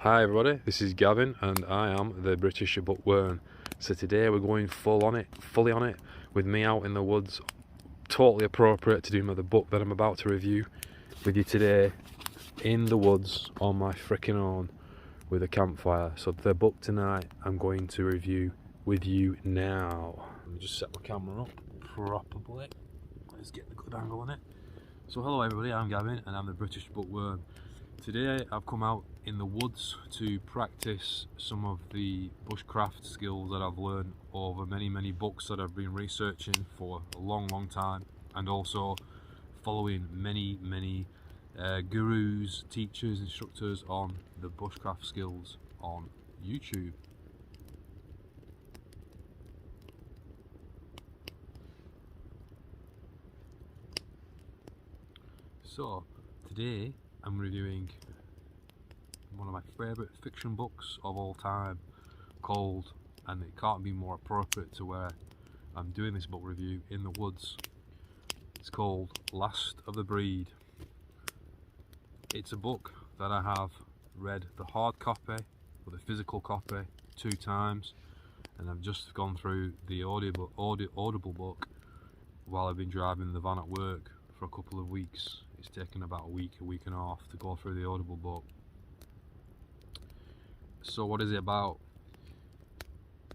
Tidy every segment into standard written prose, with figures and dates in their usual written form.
Hi everybody, this is Gavin and I am the British Bookworm. So today we're going fully on it, with me out in the woods, totally appropriate to do the book that I'm about to review with you today, in the woods on my frickin' own with a campfire. So the book tonight I'm going to review with you now. Let me just set my camera up properly. Let's get the good angle on it. So hello everybody, I'm Gavin and I'm the British Bookworm. Today I've come out in the woods to practice some of the bushcraft skills that I've learned over many books that I've been researching for a long time, and also following many gurus, teachers, instructors on the bushcraft skills on YouTube. So today I'm reviewing one of my favourite fiction books of all time, called, and it can't be more appropriate to where I'm doing this book review in the woods, it's called Last of the Breed. It's a book that I have read the hard copy or the physical copy 2 times, and I've just gone through the audible book while I've been driving the van at work for a couple of weeks. It's taken about a week and a half to go through the audible book. So what is it about?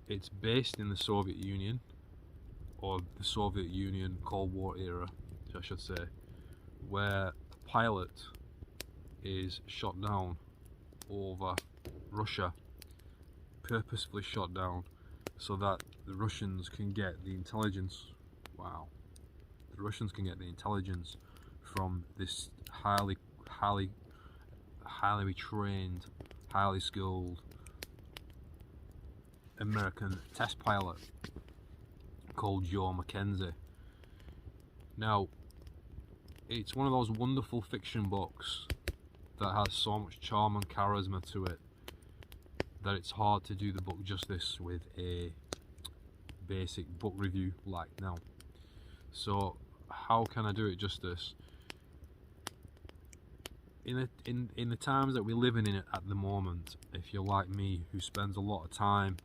It's based in the Soviet Union, or the Soviet Union Cold War era, I should say, where a pilot is shot down over Russia, purposefully shot down so that the Russians can get the intelligence. Wow. The Russians can get the intelligence from this highly trained, highly skilled American test pilot called Joe Mackenzie. Now, it's one of those wonderful fiction books that has so much charm and charisma to it that it's hard to do the book justice with a basic book review like now. So how can I do it justice? In the times that we're living in at the moment, if you're like me, who spends a lot of time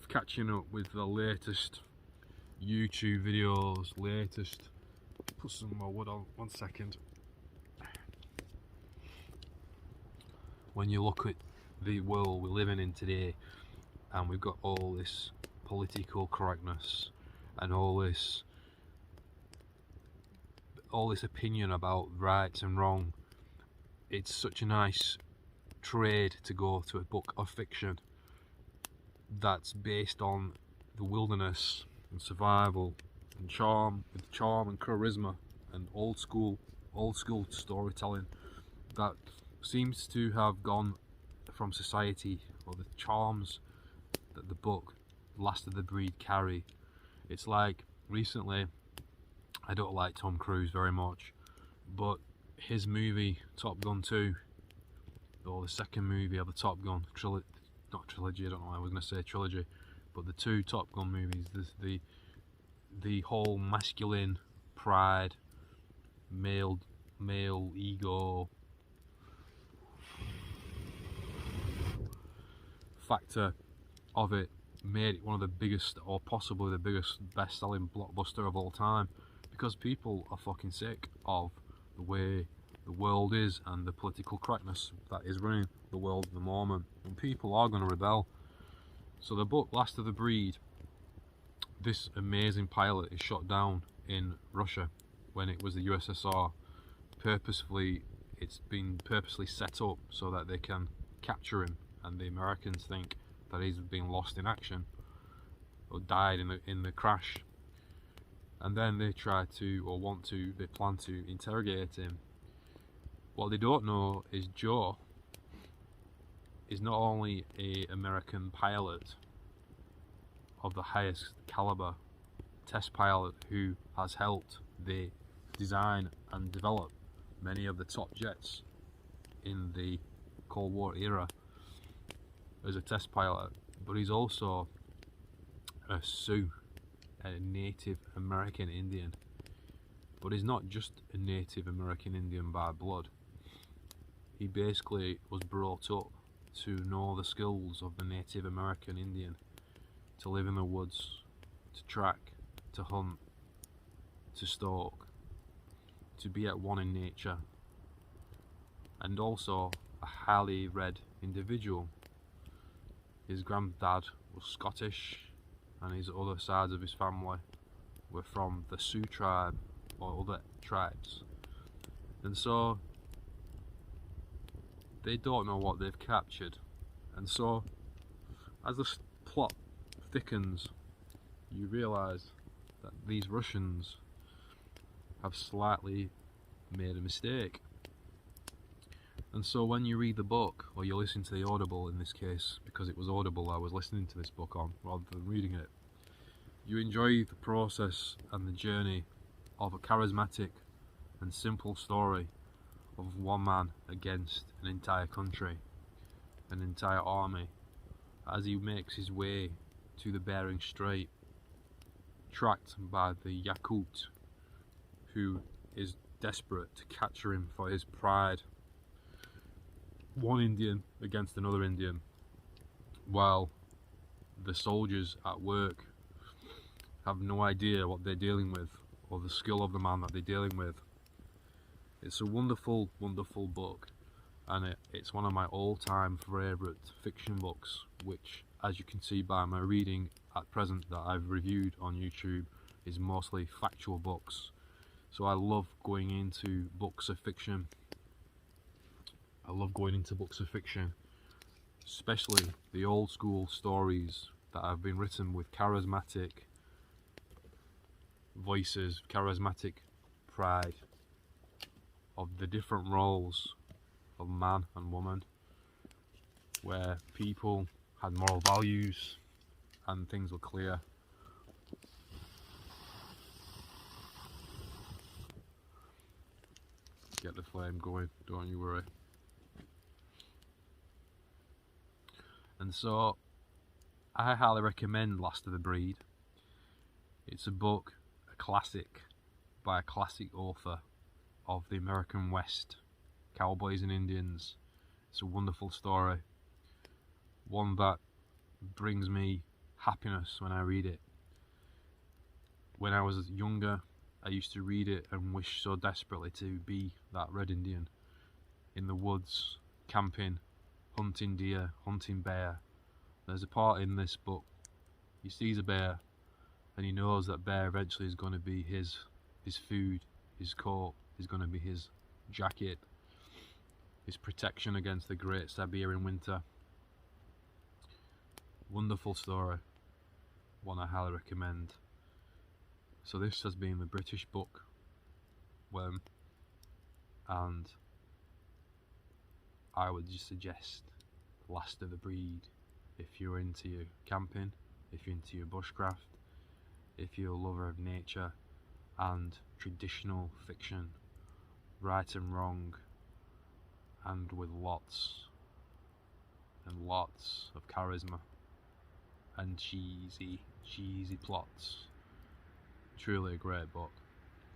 catching up with the latest YouTube videos, put some more wood on, 1 second. When you look at the world we're living in today, and we've got all this political correctness and all this opinion about right and wrong, it's such a nice trade to go to a book of fiction that's based on the wilderness and survival and charm and charisma and old school storytelling that seems to have gone from society, or the charms that the book Last of the Breed carry. It's like, recently, I don't like Tom Cruise very much, but his movie Top Gun 2, or the second movie of the Top Gun trilogy, not trilogy, I don't know why I was going to say trilogy, but the 2 Top Gun movies, the whole masculine pride, male ego factor of it made it one of the biggest, or possibly the biggest, best-selling blockbuster of all time, because people are fucking sick of the way the world is and the political correctness that is running the world at the moment, and people are going to rebel. So the book Last of the Breed, this amazing pilot is shot down in Russia when it was the USSR. It's been purposely set up so that they can capture him, and the Americans think that he's been lost in action or died in the crash, and then they plan to interrogate him. What they don't know is Joe is not only an American pilot of the highest caliber, test pilot who has helped the design and develop many of the top jets in the Cold War era as a test pilot, but he's also a Sioux, a Native American Indian. But he's not just a Native American Indian by blood. He basically was brought up to know the skills of the Native American Indian, to live in the woods, to track, to hunt, to stalk, to be at one in nature, and also a highly read individual. His granddad was Scottish, and his other sides of his family were from the Sioux tribe or other tribes, and so they don't know what they've captured. And so as the plot thickens, you realise that these Russians have slightly made a mistake. And so when you read the book, or you listen to the Audible in this case, because it was Audible I was listening to this book on rather than reading it, you enjoy the process and the journey of a charismatic and simple story of one man against an entire country, an entire army, as he makes his way to the Bering Strait, tracked by the Yakut, who is desperate to capture him for his pride. One Indian against another Indian, while the soldiers at work have no idea what they're dealing with, or the skill of the man that they're dealing with. It's a wonderful, wonderful book, and it's one of my all-time favourite fiction books, which, as you can see by my reading at present that I've reviewed on YouTube, is mostly factual books. So I love going into books of fiction. Especially the old school stories that have been written with charismatic voices, charismatic pride of the different roles of man and woman, where people had moral values and things were clear. Get the flame going, don't you worry. And so I highly recommend Last of the Breed. It's a book, a classic, by a classic author of the American West, cowboys and Indians. It's a wonderful story, one that brings me happiness when I read it. When I was younger, I used to read it and wish so desperately to be that Red Indian in the woods, camping, hunting deer, hunting bear. There's a part in this book, he sees a bear and he knows that bear eventually is going to be his food, his coat, is going to be his jacket, his protection against the great Siberian winter. Wonderful story, one I highly recommend. So this has been the British Book Worm, and I would just suggest Last of the Breed if you're into your camping, if you're into your bushcraft, if you're a lover of nature and traditional fiction, right and wrong, and with lots and lots of charisma and cheesy plots. Truly a great book.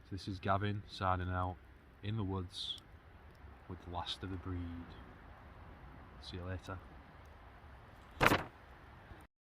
So this is Gavin signing out in the woods with Last of the Breed. See you later.